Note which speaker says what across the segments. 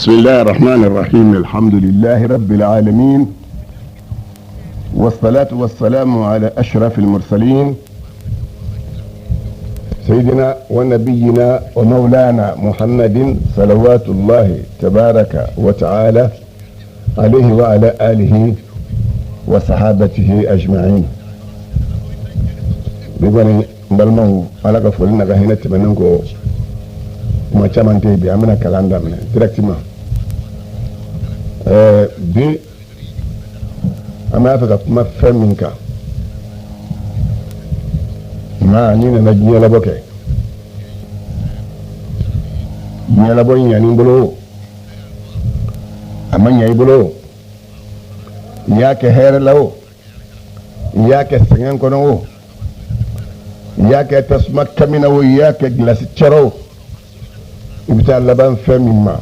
Speaker 1: بسم الله الرحمن الرحيم. الحمد لله رب العالمين، والصلاة والسلام على أشرف المرسلين سيدنا ونبينا ومولانا محمد صلوات الله تبارك وتعالى عليه وعلى آله وصحابته أجمعين. بيقولي بالمو على كفولنا كهنا تبننكو ما كمان تبي أمنا كلام دامنا directement. Bi amafika kuma feminka ma ni na nyela boke nyela boy nyani bolo amanya ibolo yake here lawo yake sengen kono wo yake tasma kamina wo yake glasi chero ibita laban femima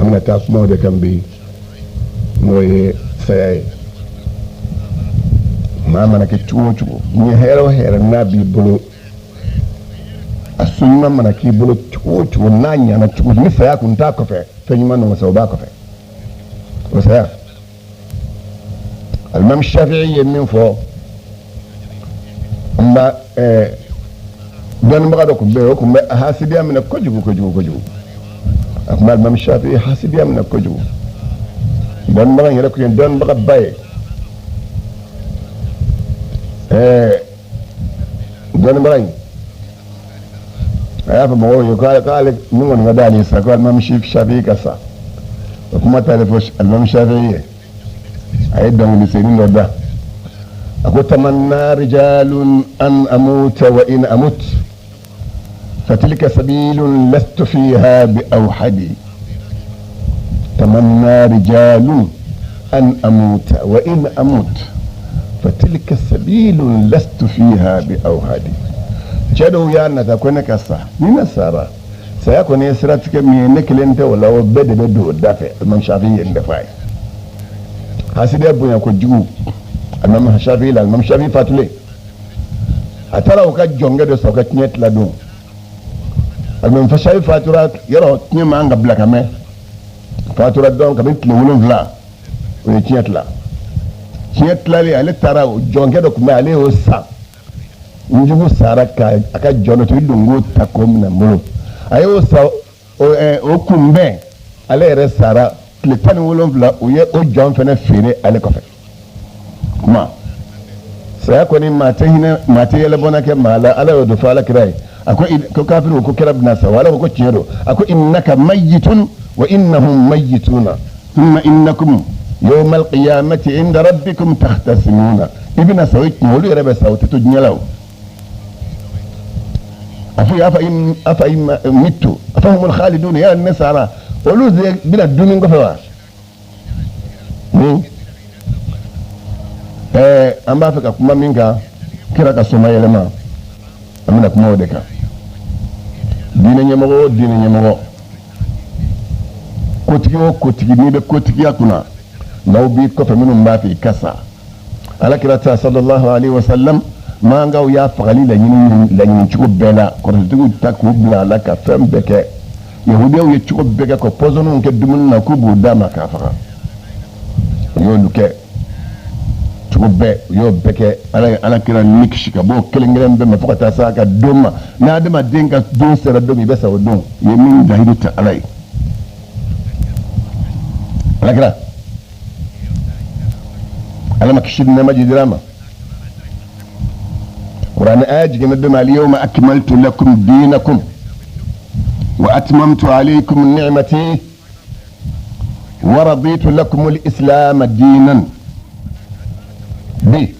Speaker 1: amna tasma de kambi moye say mama na ke chuo ni hero na bi bolo asunna mana ki bolo chuo na nya na chuo ni saya kun ta ko fe nyima no so ba ko fe o saya al-imam shafi'i min fo amma don ba da ku be hasibiya min ko jugu akmal imam shafi'i hasibiya min ko jugu don ba ngere ko don ba baye don ba ngi aya fa mo yo kale ni ngon ngadali sa ko imam shafi'i kasa kuma talifo imam shafi'i ay don ni seni noda ako tamanna rijalun an amuta wa in amut فتلك سبيل لست فيها بأوحدي. تمنى رجال أن أموت وإن أموت فتلك سبيل لست فيها بأوحدي. جدو يانا تكون كسا من السارة سيكون يسرتك مينك لنت ولا بدو دافع المم شافعي اندفاعي حاسد أبو يكو جو المم شافعي لا المم شافعي فاتولي أترى وكا جونغ دو سوكا تنيت لدو المهم فشاي فاتورات يرى تني ما عند بلاك أمه فاتورات دون كبنت لولون فلا ويتيت لا لي على ترى جون كده كم عليه وسا نجيبه سارة كا جون تريدونغو تكوم نملو أيوة سا أو كمبة على رسارة تلتان ولون فلا ويا أو جون فينا فيري على كفر ما سيكون ما تهيلا بونا كمالا على ودفالا كراي أكو كافر وكو كرب ناسا ولا وكو تشيرو أكو إنك ميت وإنهم ميتون ثم إنكم يوم القيامة عند ربكم تختصمون ابن سويت نولي ربا سوت تجنلو أفإن ميتوا أفهم الخالدون يا النسارة ولو زي بلا الدنيا قفوا أما فيك كما منك كراك سمايا لما أمنا كما ودكا dina nyamago kotigi ni be kotigi akuna law bi ko faminu mbafi kasa ala kirata sallallahu alaihi wasallam ma ngaw ya fagali la nyini chuko bela ko tugu takku bla la ka fembeke yahudiya ye chuko beke ko pozono ke dumun na kubu dama ka faga yo luke chuko be yo beke ala kira nikshika bo kelengren be mafukata saka doma na adama denga don sera domi be sa odon yemin dahidita alai ala kira ala makshidna majidrama قرآن آج جندم اليوم أكملت لكم دينكم وأتممت عليكم نعمتي ورضيت لكم الإسلام دينا بي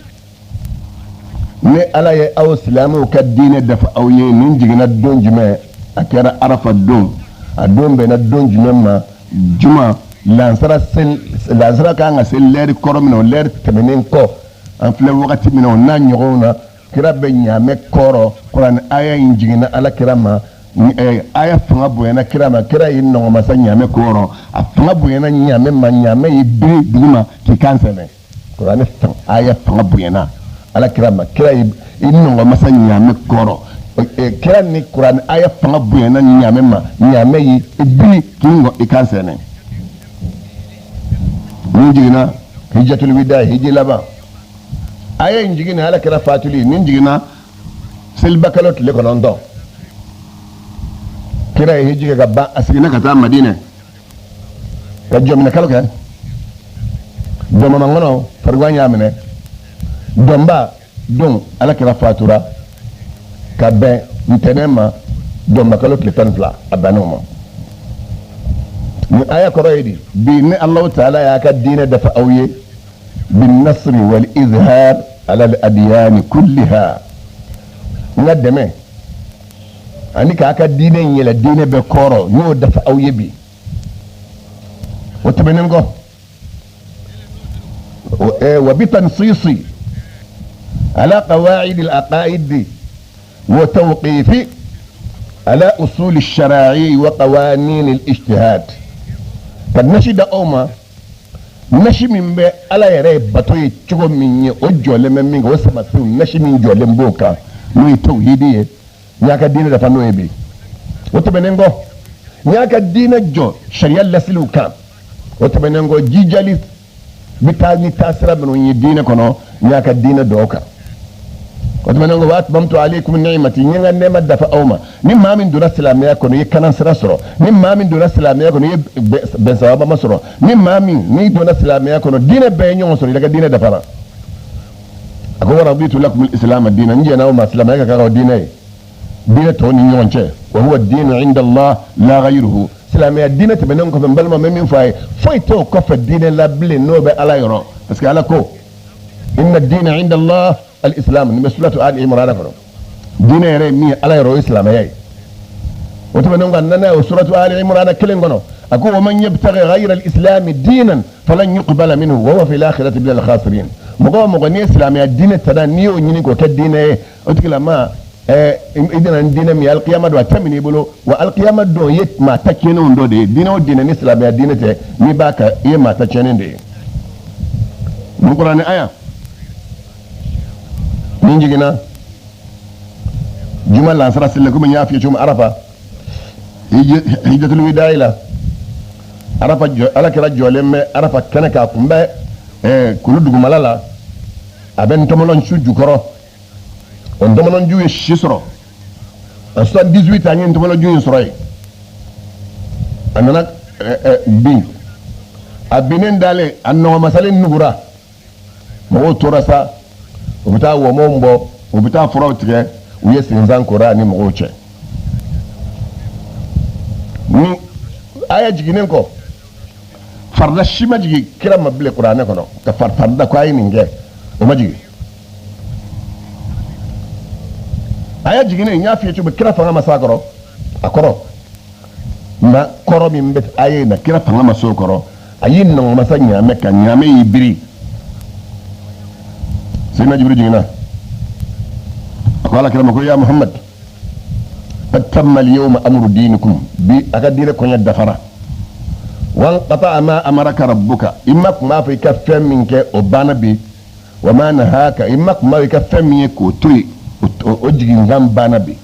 Speaker 1: ني على أو إسلام كالدين دفع أو ينين جنا الدون جماع أكرا عرف الدون بين الدون جماع جماع لانسرا كان سل لير كورمنا ولير تمنين كو أن في الوقت منه نان يغونا كرا بنيامي كورو قرآن آية ينجينا على كرامة آية فنغبو ينا كرامة كرا ينو مسا نيامي كورو فنغبو ينا نيامي ما نيامي يبري دلما كي كانسنة قرآن آية فنغبو ينا على كرامة كرا ينو مسا نيامي كورو kiran ni Quran aya fanga buyana nyame ma nyame yi ibini kingo ikansene ninjigina hijjatul wida hijilaba aya njigina ala kira fatuli ninjigina silbakalot le konondo kira hijiga gabba asigina kata madina kajomina kaloke doma mangono farwanya amene domba don ala kira fatura kabe ntenema domba kalot le tanfla abanoma ni aya koroyidi bi ni Allah ta'ala ya ka dina dafa auye bin nasr wal izhar ala al adyan kullaha ngademe ani ka aka dina yela dina be koro no dafa auye bi وتبننغو وبتنصيص على قواعد العقائد وتوقيف على أصول الشرائع وقوانين الاجتهاد فالنشد أوما نشي من بي على يري بطوي تشغو مني أجو لمن منك وسمسو نشي من جو لمبوكا نوي توحيدية نياك الدين دفع نوي بي وتبننغو نياك الدين جو شريال لسلو كام وتبننغو جيجاليس بتاغني تاسرا بنو يدين كنو نياك الدين دوكا وتبننغو واتبمت عليكم النعمة نيغا نعمة دفع أوما نما من دون السلام يكونو يكنان سرسرو نما من دون السلام يكونو بنسوابا مسرو نما من دون السلام يكونو دين بينيون سرو لك دين دفعنا أقول رضيت لكم الإسلام الدين نجي أنا وما السلام يكا ديني دين توني نيون وهو الدين عند الله لا غيره سلامي الدين تبنون كفن بلما ممين فاي فايتو كف الدين لا بلي نوبة على يرو بس على كو إن الدين عند الله الإسلام مسؤولة آل عمران كنو دين يري مي على يرو إسلام ياي وتبنون أننا وسورة آل عمران كلن كنو أقول ومن يبتغي غير الإسلام دينا فلن يقبل منه وهو في الآخرة من الخاسرين مقوم مغني إسلامي الدين تدانيو نينيكو كالدين أتكلم ما idina dina mi alqiyama do tamini bolo wa alqiyama do yet ma takene on do de dina o dina ni islam ya dina te ni baka ye ma takene de mu qur'ani aya min jigina jumal la sara sille ko nya fi chum arafa hijjatul widaila arafa ala kira jolemme arafa kana ka kumbe kulu dugu malala aben tomolon suju koro on domonon juye shisro en 78 ans on domonon juye sroy anana bi abinen dale anno masalin nugura mo torasa obita wo mombo obita frotre uye sinzan qur'ani mo che ni aya jiginen ko farda shima jigi kira mable qur'ani kono ka farda ko ayi ninge o majigi aya jigine nya fiye ci kira fanga masakoro akoro na koro mi mbet aye na kira fanga masokoro ayin no masanya meka nyame ibiri sina jibril jigina qala kira ko ya muhammad atamma al-yawm amru dinikum bi akadire ko nyadda fara wan qata ma amaraka rabbuka imma ma fi kaffam minke obana bi wa ma nahaka imma ma fi kaffam minke ko tuy أجي نغام بانبي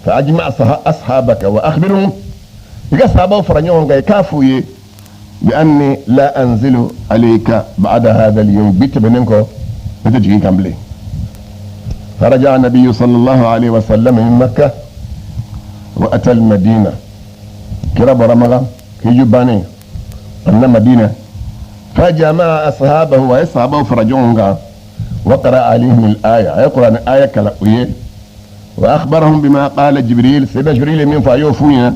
Speaker 1: فأجمع أصحابك وأخبرهم إذا صحابه فرنيون غاي كافوي بأني لا أنزل عليك بعد هذا اليوم بيت بننكو بتجي كاملي فرجع النبي صلى الله عليه وسلم من مكة وأتى المدينة كرب رمضان كيجباني أن مدينة فجمع أصحابه وأصحابه فرجعون غام وقرأ عليهم الآية يقرأ الآية كالقوية وأخبرهم بما قال جبريل سيدنا جبريل من فايوفونا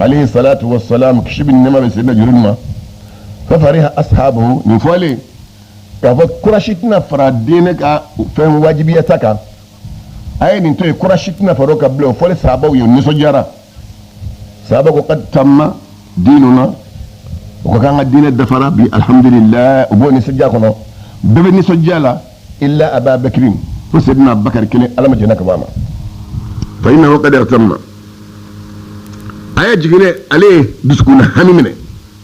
Speaker 1: عليه الصلاة والسلام كشب النمى بسيدنا جبريل ففرح أصحابه من فولي كرشتنا فرادينك فهم واجبيتك أي ننتوي كرشتنا فروك بلو فولي صحابه يونسو جارة صحابه قد تم ديننا وكان الدين الدفرة بالحمد لله وبوني سجاكنا ببني سجالة إلا أبا بكر فسيدنا أبا بكر كلي ألم جناك باما فإنه قد اغتم آية جيني عليه بسكون همي منه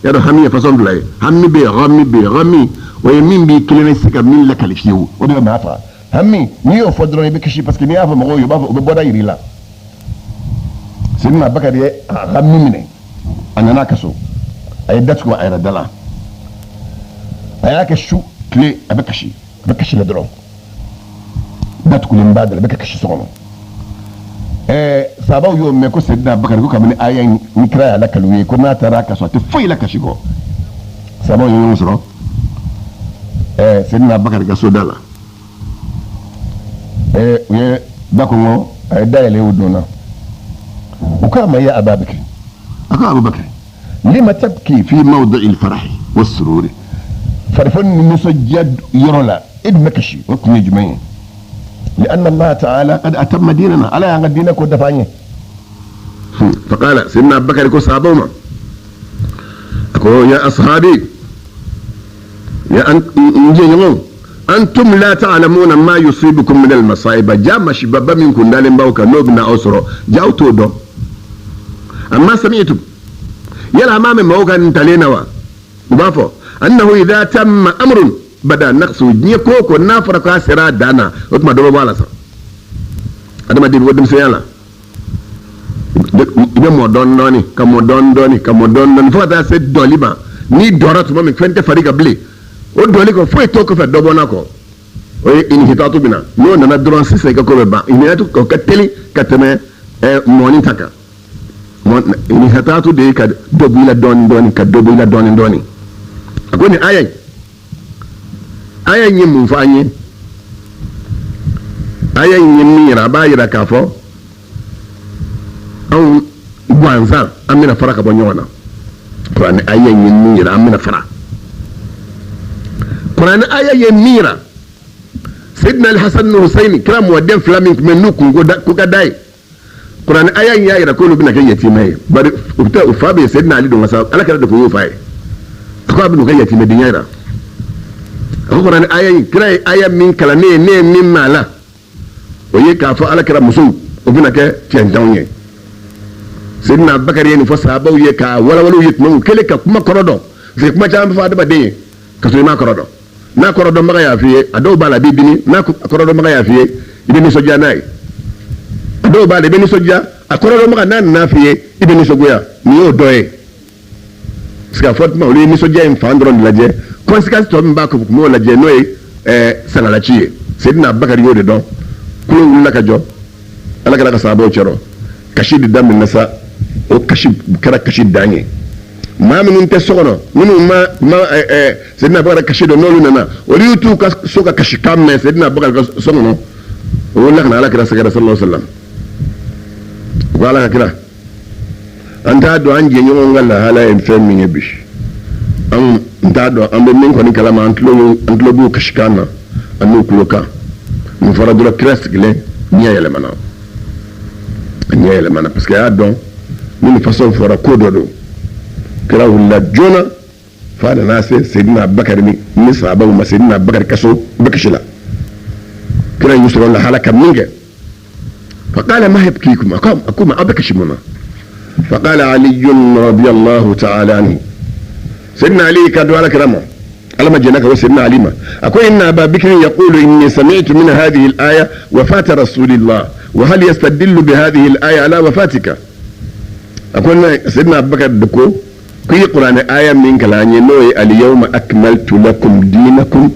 Speaker 1: يا همي فصون بلاي همي بي غمي ويمين بي كلي نسيك من لك الفيو وده ما فا همي نيو فدرون بكشي بس كني افهم غو يبا بودا يريلا سيدنا بكر يا غمي مني انا ناكسو ايدتكو ايرا دلا اياك شو كلي ابكشي لدرو داتكو لمبادل بكشي سونو سابو يوم ميكو سيدنا بكر كو كامني ايا نكرا لك لوي كنا تراك سو تفوي لك شيغو سابو يوم سرو سيدنا بكر كسو دلا ويه داكو دايلي ودونا وكما يا ابا بكر ابو بكر لما تبكي في موضع الفرح والسرور فرفن مسجد يرولا اد مكشي وكم يجمعين لان الله تعالى قد اتم ديننا على ان دينك ودفعني فقال سيدنا ابو بكر كو صحابه يا اصحابي يا انتم لا تعلمون ما يصيبكم من المصائب جاء شباب منكم دالين باوكا نوبنا اسرو جاوتو دو اما سمعتم يلا امام موكا انتلينوا وبافو انه اذا تم امر بدا نقص نيكوكو نافرك اسرا دانا وكما دو بالا سا ادما دي ودم سيالا ibe mo don doni fota se doliba ni dorat mo mi fente fariga bli o doli ko foi to ko fa dobona ko o in hitatu bina no nana dron sise ka ko be ba in yatu ko kateli kateme moni taka mon in hitatu de ka dobila doni ka dobila doni akoni ayen yin mun fanyi ayen yin mira ba yira ka fo aw gwanza amina faraka bo nyona Quran ayen yin mira amina fara Quran aya yemira Sidna al-Hasan al-Husaini kira muwadden flaming menu ku gadai Quran aya ya ira ko lubina kan yatimai bari ubta ufabe Sidna Ali don wasa alaka da ku yufai ko abin kan yatimai din yara Quran aya kira aya min kala ne min mala oye ka fa alaka musu ubina ke tianjanye Sidna Abubakar yen fo sahaba ye ka wala yit mun kele ka kuma korodo ze kuma jam fa da bade ka so ma korodo na korodo maga ya fiye ado bala bibini na korodo maga ya fiye ibeni soja nai ado bala ibeni soja akorodo maga na fiye ibeni sogoya ni o doye ska fortement oli ni soja en fandron laje conséquence to mba ko mo laje noy sanala ciye Sidna Abubakar yode don kulo wulla ka jo ala kala ka sabo chero kashid dam nasa o kashid kara kashid danye ma minun te sokono minu ma Sidna Abubakar kashido nolu nana oli yutu ka soka kashikam me Sidna Abubakar ka sokono wala kana ala kira sallallahu alaihi wasallam wala kira anta do anje nyongo ngala hala en femi ngebish am ntado ambe min ko ni kala ma antlo bu kashikana anu kuloka mu faradula krasgle niya yele mana parce que ya don min façon fora kododo kira wala jona fada nase Sidna Abubakar ni sahaba ma Sidna Abubakar kaso bakashila kira yusra la halaka minge فقال ما يبكيكم أكون أبكش منا فقال علي رضي الله تعالى عنه سيدنا علي كادوا على كرامه على ما جناك وسيدنا علي ما أقول إن أبا بكر يقول إني سمعت من هذه الآية وفاة رسول الله وهل يستدل بهذه الآية على وفاتك أقول سيدنا أبا بكر دكو كي قرآن آية من كلاني نوي اليوم أكملت لكم دينكم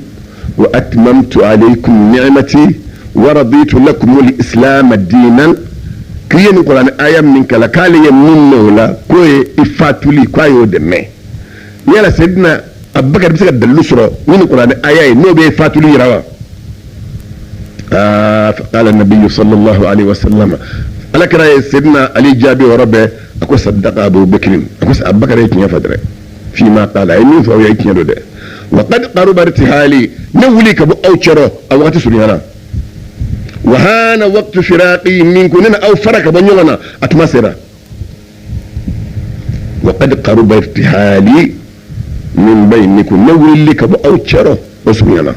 Speaker 1: وأتممت عليكم نعمتي ورضيت لكم الإسلام دينا كي القرآن آية من كالي من نولا كوي إفاتولي كوي دمي يلا سيدنا أبو بكر بسكت دلسرو من القرآن آية نو بإفاتولي روا فقال النبي صلى الله عليه وسلم ألا كرا سيدنا علي جابي وربه أكو صدق أبو بكر أكو أبو بكر يتنيا فدره فيما قال عيني فهو يتنيا دوده وقد قرب ارتحالي نولي كبو أوشرو أو وقت سريانا وهان وقت فراقي منكم أو فرق بنيونا أتمسرا وقد قرب ارتحالي من بينكم نولي لك بأوتشره وسمينا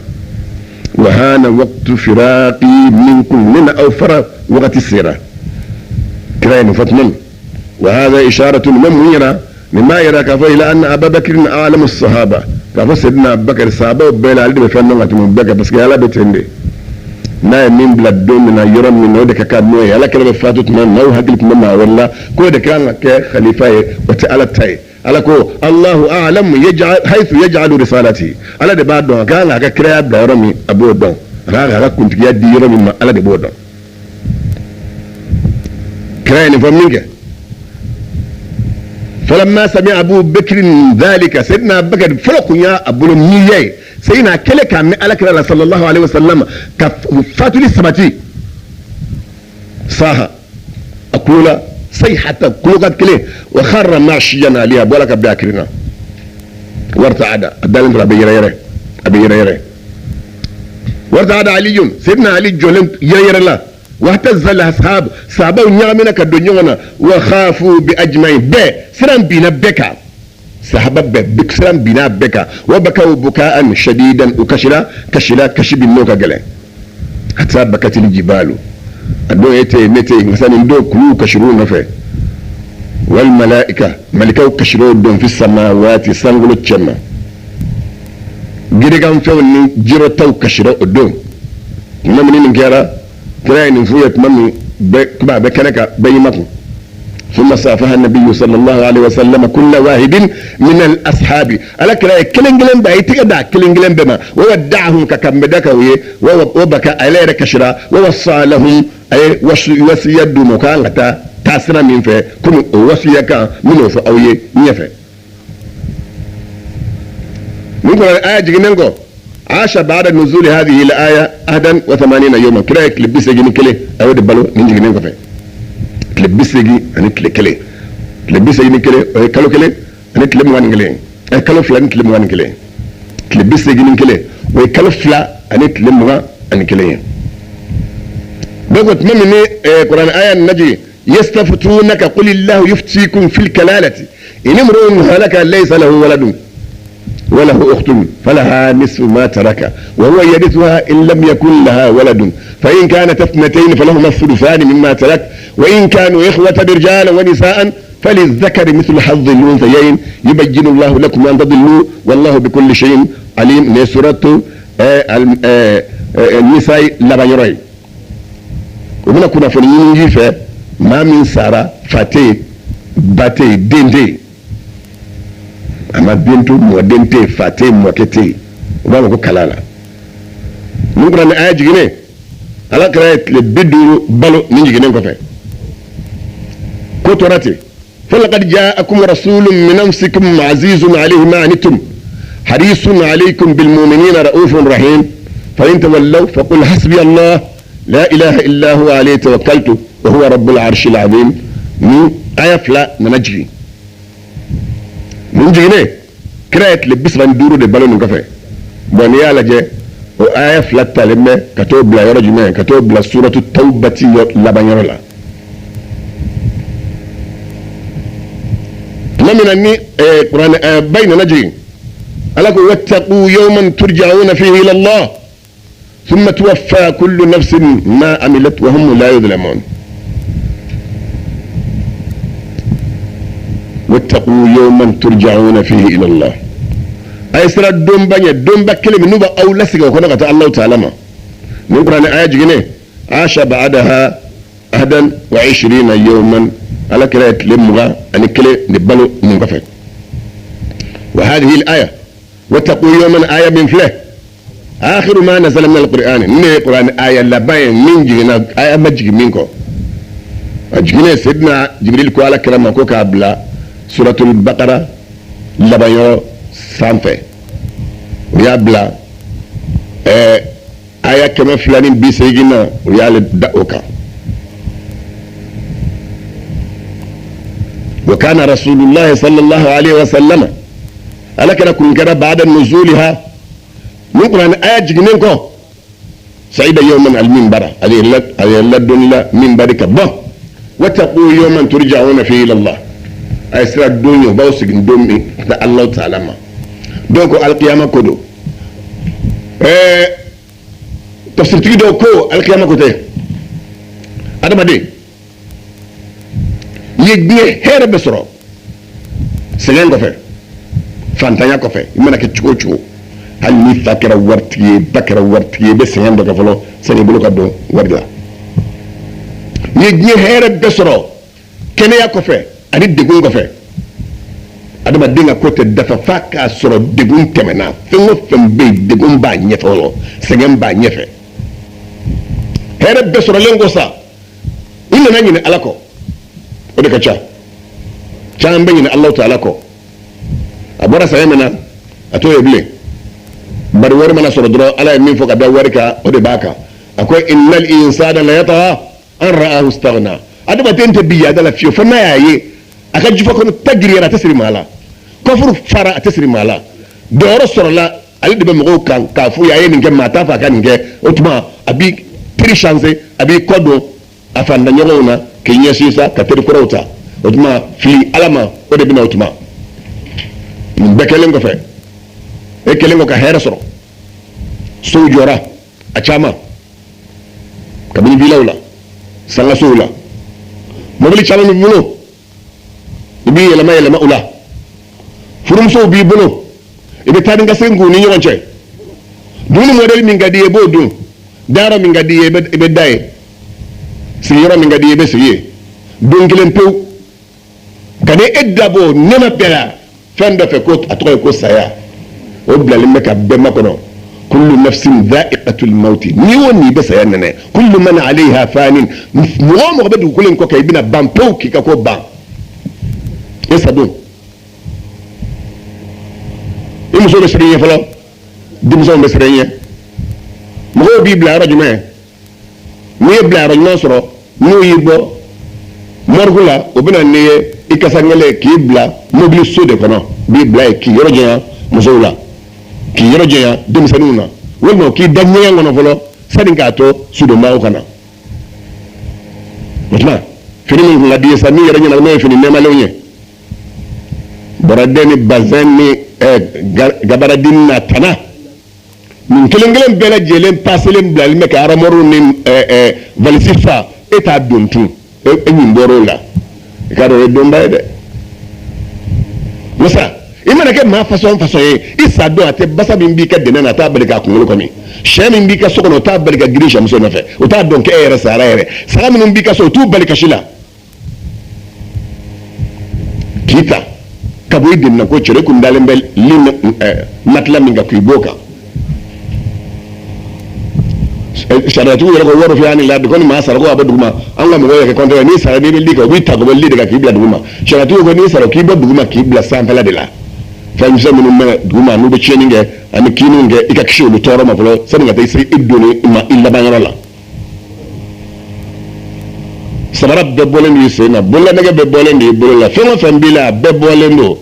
Speaker 1: وهان وقت فراقي منكم أو فرق وقت السيرة كراين فتنم وهذا إشارة مميرة مما يرى كفى إلى أن أبا بكر أعلم الصحابة كفى سيدنا أبا بكر الصحابة وبيل على الدم فنما تمبكى بس قال بتندي na min bla domina yoram min no de ka no ala kala fatu tuma no hagil tuma wala ko de kan ke khalifa e wata ala tay ala ko Allahu a'lam yaj'al haythu yaj'alu risalati ala de ba don kan ga kreya bla yorami abo don ga kunti ya di yorami ma ala de bo don kreya ni faminga فلما سمع أبو بكر ذلك سيدنا أبو بكر فلق يا أبو المية سيدنا كلك عن ألك صلى الله عليه وسلم كفاتوا للسبتي صاها أقول صيحة كلوكات كلي وخر معشينا عليها بولك بأكرنا وارتعد الدالن أبي يريري وارتعد علي سيدنا علي جولن يريري الله واهتز الاصحاب صابوا نيامنا كدنيونا وخافوا باجمعين ب سران بنا بكا صحابه بك سران بنا بكا وبكوا بكاء شديدا وكشلا كشب النوكا غلين حتى بكت الجبال ادو يتي نتي مثلا ندو كلو كشرون في والملائكه ملكوا كشرون دون في السماوات سانغلو تشما غيرغام فوني جيرو تو كشرو دون نمني نغيرا كراين فويت مامي كبا بكنكا بيمكو ثم صافها النبي صلى الله عليه وسلم كل واحد من الاصحاب الا كراي كلينجلن باي تيدا كلينجلن بما وودعهم ككمدك وبكى عليه كشرا ووصى لهم اي وصيد مكانتا تاسنا من في كم وصيك من اوي نيفه نقول الايه جيننكو عاش بعد نزول هذه الآية 81 يوما كلاك لبسجي نكلي أو دبلو نيجي نكفي لبسجي أنا كلي لبسجي نكلي كلو كلي أنا كلي موان كلي كلو فلان كلي موان كلي لبسجي نكلي وكلو فلا أنا كلي موان كلي بقول تمني قرآن آية نجي يستفتونك قل الله يفتيكم في الكلالة إن امرؤ هلك ليس له ولد وله أخت فلها نصف ما ترك وهو يرثها إن لم يكن لها ولد فإن كانت اثنتين فلهما الثلثان مما ترك وإن كانوا إخوة رجالا ونساء فللذكر مثل حظ الأنثيين يبين الله لكم أن تضلوا والله بكل شيء عليم. سورة النساء لبنيري ومن كنا فنيين ما من سارة فاتي باتي ديندي ama bintu modente fate mokete wala ko kalala nungura na aji gine ala kra le biduru balo ninji gine ko fe ko torate falaqad ja'akum rasulun min anfusikum azizun alayhi ma anittum harisun alaykum bil mu'minina raufur rahim fa in tawallaw faqul hasbi allah la ilaha illa huwa alayhi tawakkaltu wa huwa rabbul arshil azim ni ayafla nanajri mun jigine créet le bisran duru de ballon kafe bon yalla je o aya flatta lemme kato bla yoro jume kato bla suratu tawbati la banyoro la namina ni qur'an bayna najri alako wattaqu yawman turja'una fihi ila allah thumma tuwaffa kullu nafsin ma amilat wa hum la yuzlamun واتقوا يوما ترجعون فيه الى الله اي سرا دوم با كلمه نوبا او لسغا كنا قتا الله تعالى ما نقرا ايه جنيه عاش بعدها 21 يوما على كلمه لمغا ان كلمه نبلو منقفه وهذه الايه واتقوا يوما ايه من فله اخر ما نزل من القران من القران ايه لا باين من جينا ايه ماجي منكو اجينا سيدنا جبريل قال كلام كو كابلا سورة البقرة لبايو سانفي ويابلا آية كما فلانين بيسيجينا ويال دعوكا وكان رسول الله صلى الله عليه وسلم ألكنا كن كده بعد نزولها نقرأ آية جنينكو سعيد يوما المنبر هذه اللدن لا منبرك بو واتقوا يوما ترجعون فيه إلى الله ay sira donyo bawo sigin domi da Allah ta'ala ma donc alqiyama kodo tafsir tigi do ko alqiyama kote adama de yegbe here besoro selen ko fe fantanya ko fe imana ke chuko hali ni fa kɛra waritigi ye ba kɛra waritigi ye i bɛ sɛgɛn dɔ kɛ fɔlɔ sani i bolo ka don wari la ni ye diɲɛ hɛrɛ bɛɛ sɔrɔ kɛnɛya kɔfɛ ani degun kɔfɛ adamaden ka ko tɛ dafa f'a k'a sɔrɔ degun tɛmɛna fɛn o fɛn bɛ yen degun b'a ɲɛfɛ fɔlɔ sɛgɛn b'a ɲɛfɛ hɛrɛ bɛɛ sɔrɔlen ko sa i nana ɲinɛ ala kɔ o de ka ca caman bɛ ɲinɛ alahu taala kɔ a bɔra saya min na a t'o ye bilen bari wari mana sɔrɔ dɔrɔn ala ye min fɔ ka da wari kan o de b'a kan a ko innal insana la yatgha an ra'ahu istaghna adamaden tɛ bi yaada la fiyewu fo n'a y'a ye a ka jufa kɔnɔ ta giriyara a tɛ siri maa la kɔfuru fara a tɛ siri maa la dɔyɔrɔ sɔrɔla ale de bɛ mɔgɔw kan k'a fɔ a ye nin kɛ maa t'a fɛ a ka nin kɛ o tuma a b'i teri chance a b'i kɔ don a fandaɲɔgɔnw na k'i ɲɛsin sa ka teri kuraw ta o tuma fili ala ma o de bɛna o tuma nin bɛɛ kɛlen kɔfɛ e kɛlen kɔ ka hɛrɛ sɔrɔ sow jɔra a caman kabini bilaw la sangasow la mobili caman b'i bolo i b'i yɛlɛma yɛlɛma u la furumusow b'i bolo i bɛ taa ni ka segin k'u ni ɲɔgɔn cɛ dumuni mɔdɛli min ka di ye i b'o dun dayɔrɔ min ka di ye i bɛ da ye sigiyɔrɔ min ka di ye i bɛ sigi ye don kelen pewu ka ni e dabɔ nɛma bɛɛ la fɛn dɔ fɛ ko a tɔgɔ ye ko saya o bilalen bɛ ka bɛɛ makɔnɔ kullu nafsin dha'iqatul mauti ni o ni bɛ saya nɛnɛ kullu man 'alayha fanin mɔgɔ o mɔgɔ bɛ dugukolo in kɔ kɛ i bɛna ban pewu k'i ka ko ban e sadon i muso bɛ siran i ɲɛ fɔlɔ denmisɛnw bɛ siran i ɲɛ mɔgɔw b'i bila yɔrɔ jumɛn n'i ye bila yɔrɔ ɲuman sɔrɔ n'u y'i bɔ mɔrigu la o bɛ na n'i ye i kasaŋɛlɛ k'i bila mobili so de kɔnɔ b'i bila yen k'i yɔrɔ janya musow la k'i yɔrɔ janya denmisɛnninw na walima k'i da ɲɛgɛn kɔnɔ fɔlɔ sani k'a to sudonbagaw ka na o tuma fini min kun ka di ye sa min yɛrɛ ɲɛna n'o ye fini nɛɛmalenw ye bɔrɔden ni bazɛn ni gabaradin na tana nin kelen kelen bɛɛ lajɛlen paselen bilalen bɛ ka aramɔriw ni valisi fa e t'a don tun e ɲin bɔr'o la i k'a dɔn o ye donba ye dɛ musa i mana kɛ maa fasɔn fasɔn ye i sa don a tɛ basa min b'i ka dɛnɛn na a t'a bali k'a kunkolo kɔmi sɛ min b'i ka so kɔnɔ o t'a bali ka girin sɛmuso nɔfɛ o t'a dɔn k'e yɛrɛ sara yɛrɛ saga minnu b'i ka so o t'u bali kasi la k'i ta ka bɔ i dɛnɛn ko cɛ kun dalen bɛ matila min kan k'i b'o kan sariyatigiw yɛrɛ ko wari fɛ yan ni la ko ni maa sara ko a bɛ dugu ma an ka mɔgɔw yɛrɛ kɛ kɔntɛ n'i sara n'i bɛ li kɛ u b'i ta k'o bɛ li de kan k'i bila dugu ma sariyatigiw ko n'i sara k'i bɔ dugu ma k'i bila sanfɛla de la fɛn misɛn minnu bɛ dugu ma n'u bɛ tiɲɛni kɛ ani kiiniw kɛ i ka kisi olu tɔɔrɔ ma fɔlɔ sani ka taa i se i donni ma i laban yɔrɔ la samara bɛɛ bɔlen don i sen na bololanɛgɛ bɛɛ bɔlen don i bolo la fɛn o fɛn b'i la a bɛɛ bɔlen don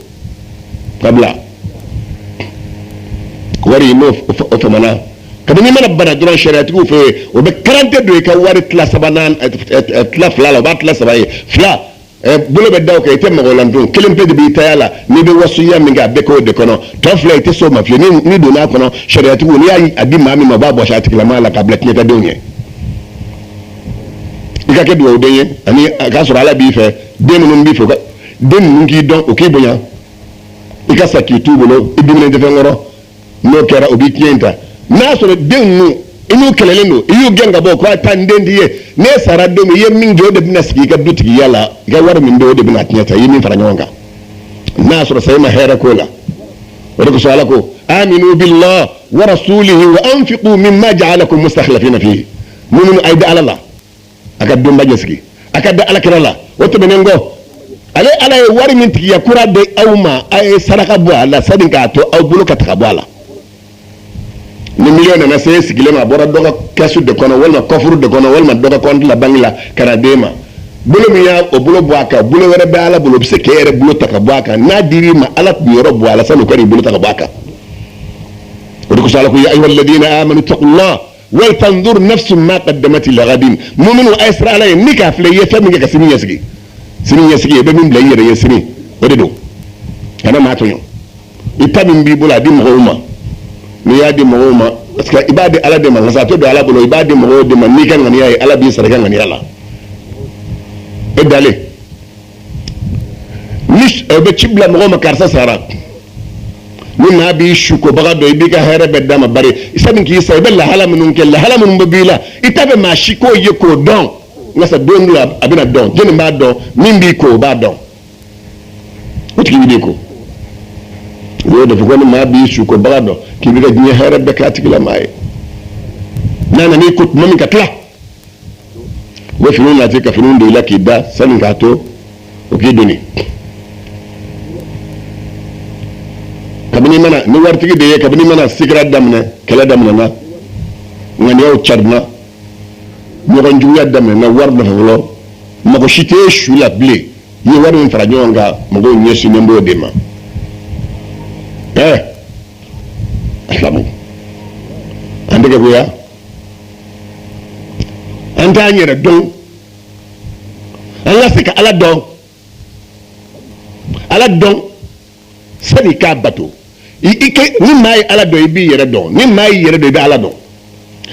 Speaker 1: ka bila wari n'o famana kabini mana bana dɔrɔn sariyatigiw fɛ yen o bɛ karante don i ka wari tila sabanan tila fila la o b'a tila saba ye fila bolo bɛ da o kan i tɛ mɔgɔ ladon kelen pe de b'i taya la n'i bɛ wasuya min kɛ a bɛɛ k'o de kɔnɔ tɔ fila i tɛ s'o ma fiyewu n'i donna a kɔnɔ sariyatigiw n'i y'a di maa min ma o b'a bɔsi a tigilama la k'a bila tiɲɛtadenw ɲɛ i ka kɛ dugawuden ye ani a k'a sɔrɔ ala b'i fɛ den minnu b'i fɛ den ninnu k'i dɔn o k'i bonya i ka sa k'i t'u bolo i dumuni tɛ fɛn kɔrɔ n'o kɛra o b'i tiɲɛ in ta n'a sɔrɔ den ninnu i n'u kɛlɛlen don i y'u gɛn ka bɔ k'a taa n den t'i ye n'e sara don min i ye min kɛ o de bɛna sigi i ka dutigiya la i ka wari min bɛ o de bɛna tiɲɛ ta i ye min fara ɲɔgɔn kan n'a sɔrɔ sa i ma hɛrɛ k'o la o de kosɔn ala ko aminu billah wa rasulihi wa anfiqu mimma ja'alakum mustakhlifina fihi minnu a ye da ala la a ka donba ɲɛsigi a ka da alakira la o tɛmɛnen kɔ ale ala ye wari min tigiya kura di aw ma a ye saraka bɔ a la sani k'a to aw bolo ka taga bɔ a la ni miliyɔn nana se e sigilen ma a bɔra dɔ ka kɛsu de kɔnɔ walima kɔfuru de kɔnɔ walima dɔ ka kɔnti la banki la ka na d'e ma bolo min y'a o bolo bɔ a kan bolo wɛrɛ bɛ ala bolo o bɛ se k'e yɛrɛ bolo ta ka bɔ a kan n'a dir'i ma ala tun yɔrɔ bɔ a la sani o ka n'i bolo ta ka bɔ a kan o de kosɔn ala ko ya ayyuhal ladina amanu taqullah wal tanzur nafsun ma qaddamat lighadin mu'minu a ye siran ala ye ni k'a filɛ i ye fɛn min kɛ ka sini ɲɛsigi sini ɲɛsigi i bɛ min bila i yɛrɛ ye sini o de don kana maa tɔɲɔ i ta min b'i bolo a di mɔgɔw ma n'i y'a di mɔgɔw ma parce que i b'a di ala de ma nka a tɛ don ala bolo i b'a di mɔgɔw de ma n'i ka ŋaniya ye ala b'i sara i ka ŋaniya la e dalen ni o bɛ ci bila mɔgɔw ma karisa sara ni maa b'i su ko baga dɔ i b'i ka hɛrɛ bɛɛ d'a ma bari sani k'i sa i bɛ lahala minnu kɛ lahala minnu bɛ b'i la i ta bɛ maa si k'o ye k'o dɔn nka sa don dɔ a bɛna dɔn jɔnni b'a dɔn min b'i ko o b'a dɔn o tigi b'i ko o y'o de fɔ ko ni maa b'i su ko baga dɔn k'i bɛ ka diɲɛ hɛrɛ bɛɛ k'a tigi la maa ye n'a nana i ko tuma min ka tila u bɛ finiw nati ka finiw don i la k'i da sani k'a to o k'i doni kabini mana ni waritigi de ye kabini mana sigira daminɛ kɛlɛ daminɛna ŋaniyaw carina ɲɔgɔn juguya daminɛna wari nɔfɛ fɔlɔ mɔgɔ si tɛ su la bilen i ye wari min fara ɲɔgɔn kan mɔgɔw ɲɛsinnen b'o de ma asilamu an tɛ kɛ koya an t'an yɛrɛ dɔn an ka se ka ala dɔn sani k'a bato ni maa ye ala dɔn i b'i yɛrɛ dɔn ni maa y'i yɛrɛ dɔn i bɛ ala dɔn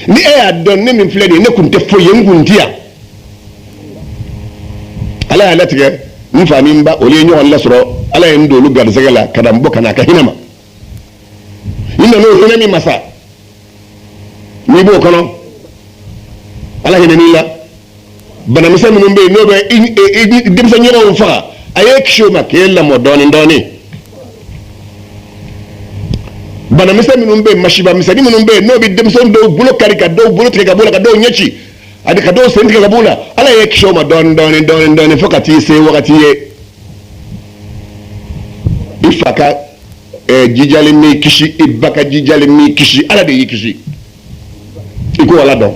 Speaker 1: ni e y'a dɔn ne min filɛ nin ye ne kun tɛ foyi ye n kun ti yan ala y'a latigɛ n fa ni n ba olu ye ɲɔgɔn lasɔrɔ ala ye n don olu garisɛgɛ la ka na n bɔ ka na a ka hinɛ ma i nana o hinɛ min ma sa n'i b'o kɔnɔ ala hinɛ n'i la banamisɛn minnu bɛ yen n'o bɛ denmisɛn ɲɔgɔnw faga a ye kisi o ma k'e lamɔ dɔɔnin dɔɔnin banamisɛn minnu bɛ yen masiba misɛnnin minnu bɛ yen n'o bɛ denmisɛn dɔw bolo kari ka dɔw bolo tigɛ ka bɔ la ka dɔw ɲɛci ani ka dɔw sen tigɛ ka bɔ la ala ye kisi o ma dɔɔnin dɔɔnin fo ka t'i se wagati ye i fa ka jijalen m'i kisi i ba ka jijalen m'i kisi ala de y'i kisi i ko ala dɔn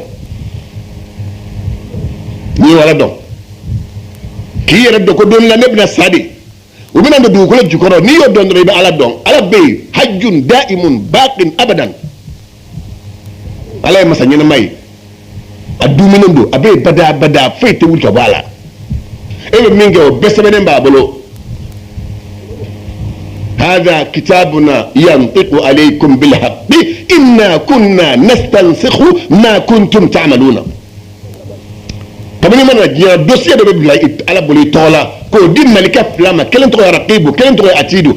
Speaker 1: n'i ye ala dɔn k'i yɛrɛ dɔn ko don la ne bɛna sa de u bɛna don dugukolo jukɔrɔ n'i y'o dɔn dɔrɔn i bɛ ala dɔn ala bɛ yen hajjun da'imun baqin abadan ala ye masa ɲɛnama ye a duminen don a bɛ yen bada foyi tɛ wuli ka bɔ a la e bɛ min kɛ o bɛɛ sɛbɛnnen b'a bolo هذا كتابنا ينطق عليكم بالحق إنا كنا نستنسخ ما كنتم تعملون kabini mana diɲɛ dossier dɔ bɛ bila ala bolo i tɔgɔ la k'o di malika fila ma kelen tɔgɔ ye rakibu kelen tɔgɔ ye atidu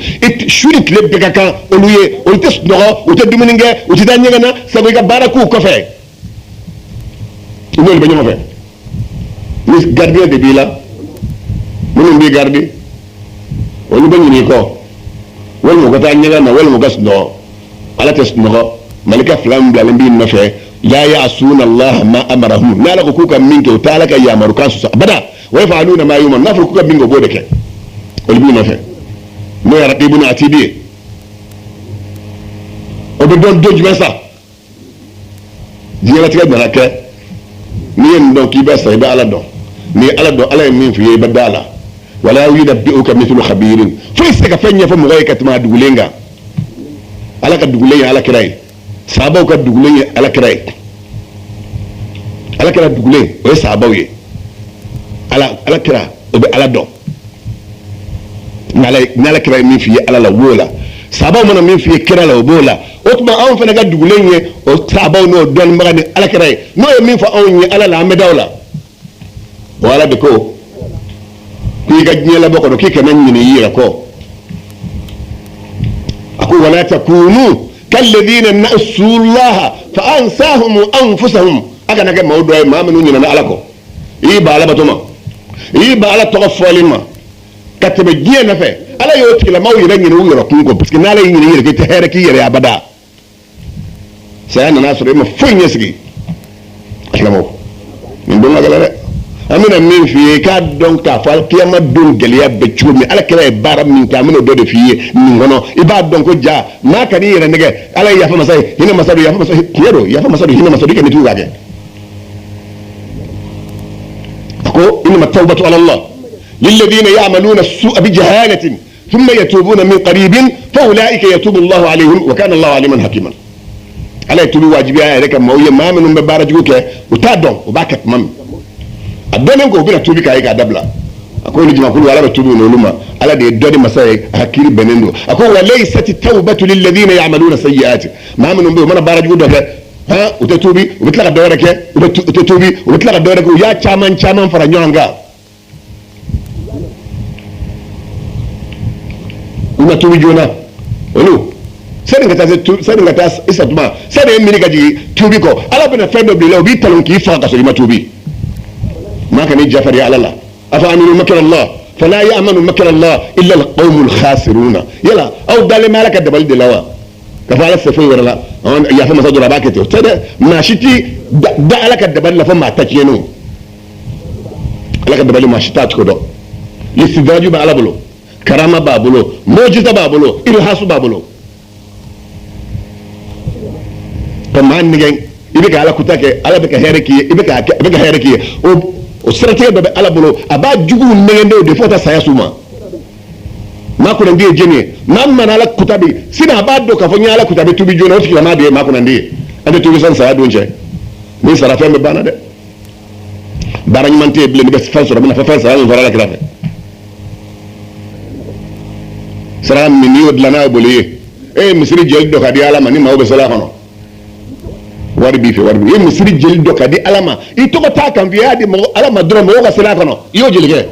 Speaker 1: su ni tile bɛɛ ka kan olu ye olu tɛ sunɔgɔ u tɛ dumuni kɛ u tɛ taa ɲɛgɛn na sabu i ka baara k'u kɔfɛ u n'olu bɛ ɲɔgɔn fɛ ni gardien de b'i la minnu b'i garder olu bɛ ɲinɛ i kɔ walima u ka taa ɲɛgɛn na walima u ka sunɔgɔ ala tɛ sunɔgɔ malika fila min bilalen b'i nɔfɛ لا يعصون الله ما أمرهم لا لك كوكا منك وتعالك يا مركان بدا ويفعلون ما يؤمرون نفر كوكا منك بودك والبين فيه ما يرقبون عتيبيه وبدون دوج مسا ديالتك بناك مين دون كي بس يبقى على دون مي على دون على يمين في بدالا ولا ينبئك مثل خبير فيسك فني فمغيك ما دغولينغا على كدغولين على كراي sahabaw ka dugulen ye alakira ye alakira dugulen o ye sahabaw ye alakira o bɛ ala dɔn ni alakira ye min f'i ye ala la o b'o la sahabaw mana min f'i ye kira la o b'o la o tuma anw fana ka dugulen ye o sahabaw n'o dɔnnibaga ni alakira ye n'o ye min fɔ anw ye ala la an bɛ da o la o ala de ko k'i ka diɲɛ labɔ kɔnɔ k'i kana ɲinɛ i yɛrɛ kɔ a ko wala takunu كالذين نسوا الله فأنساهم أنفسهم أكن كما ودوا ما منو نينا علىكو يبا على بتوما يبا على تغفل ما كتب جي نفه على يوتك لما يرني نو يركونكو بس كنا لا يني يرك تهرك يري ابدا سيانا ناس ريما فين يسقي اسلامو من دون غلا amina min fiye ka dɔn k'a fɔ kiyama don gɛlɛya bɛ cogo min ala kɛra ye baara min kɛ amina dɔ de f'i ye nin kɔnɔ i b'a dɔn ko ja maa ka n'i yɛrɛ nɛgɛ ala ye yafa masa ye hinɛ masa don yafa masa tiɲɛ don yafa masa don hinɛ masa don i ka nin tugu k'a kɛ a ko innama tawbatu ala allah lilladhina ya'maluna as-su'a bi jahalatin thumma yatubuna min qaribin fa ulaika yatubu allahu alayhim wa kana allahu aliman hakiman ala ye tubi wajibiya yɛrɛ kɛ maaw ye maa minnu bɛ baara jugu kɛ u t'a dɔn u b'a kɛ tuma min a dɔnnen ko u bɛna tubi k'a ye k'a dabila a ko ni jamakulu ala bɛ tubi n'olu ma ala de ye dɔ di masa ye a hakili bɛnnen don a ko wa laysati tawbatu lilladhina ya'maluna sayyi'ati maa minnu bɛ yen u mana baara jugu dɔ kɛ u tɛ tubi u bɛ tila ka dɔ wɛrɛ kɛ u tɛ tubi u bɛ tila ka dɔ wɛrɛ kɛ u y'a caman fara ɲɔgɔn kan u ma tubi joona olu sani ka taa isa tuma sani ye mini ka jigin tuubi kɔ ala bɛna fɛn dɔ bila o b'i talon k'i faga ka sɔrɔ i ma tuubi maa ka n'i jafari ala la afa aminu makara allah fala ya'manu makara allah illa alqawmul khasiruna yala aw dalen bɛ ala ka dabali de la wa ka fɔ ala tɛ foyi wɛrɛ la yafa masa dɔrɔn a b'a kɛ ten o tɛ dɛ maa si ti da ala ka dabali la fo maa ta tiɲɛni o ala ka dabali maa si t'a cogo dɔn listidraju bɛ ala bolo karama b'a bolo mojisa b'a bolo ilhasu b'a bolo ka maa nɛgɛn i bɛ ka ala kuta kɛ ala bɛ ka hɛrɛ k'i ye i bɛ ka hɛrɛ k'i ye o siratigɛ dɔ bɛ ala bolo a b'a juguw nɛgɛndenw de fo ka taa saya s'u ma maa kunnandi ye jeni ye maa min mana ala kuta bi sinon a b'a dɔn k'a fɔ n ye ala kuta bɛ tubi joona o tigilama de ye maa kunnandi ye an tɛ tubi sani saya don cɛ ni sara fɛn bɛ banna dɛ baara ɲuman tɛ yen bilen ni bɛ fɛn sɔrɔ n bɛna fɔ fɛn sara min fɔra ala kira fɛ sara min n'i y'o dilan n'a ye boli ye e ye misiri jeli dɔ ka di ala ma ni maaw bɛ seli a kɔnɔ wari b'i fɛ wari b'i i ye misiri jeli dɔ ka di ala ma i tɔgɔ t'a kan f'i y'a di ala ma dɔrɔn mɔgɔw ka seli a kɔnɔ i y'o jeli kɛ